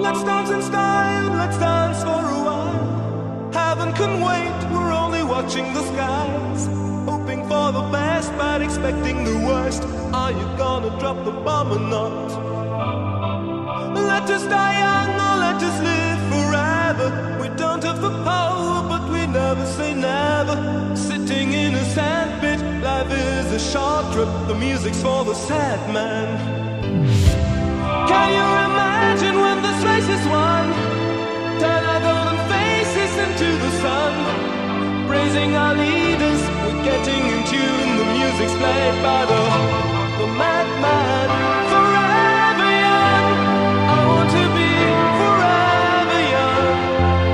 Let's dance in style, let's dance for a while. Heaven can wait, we're only watching the skies, hoping for the best but expecting the worst. Are you gonna drop the bomb or not? Let us die young or let us live forever. We don't have the power but we never say never. Sitting in a sandpit, life is a short trip. The music's for the sad man. Can you imagine when this race is won? Turn our golden faces into the sun, praising our leaders, we're getting in tune. The music's played by the man.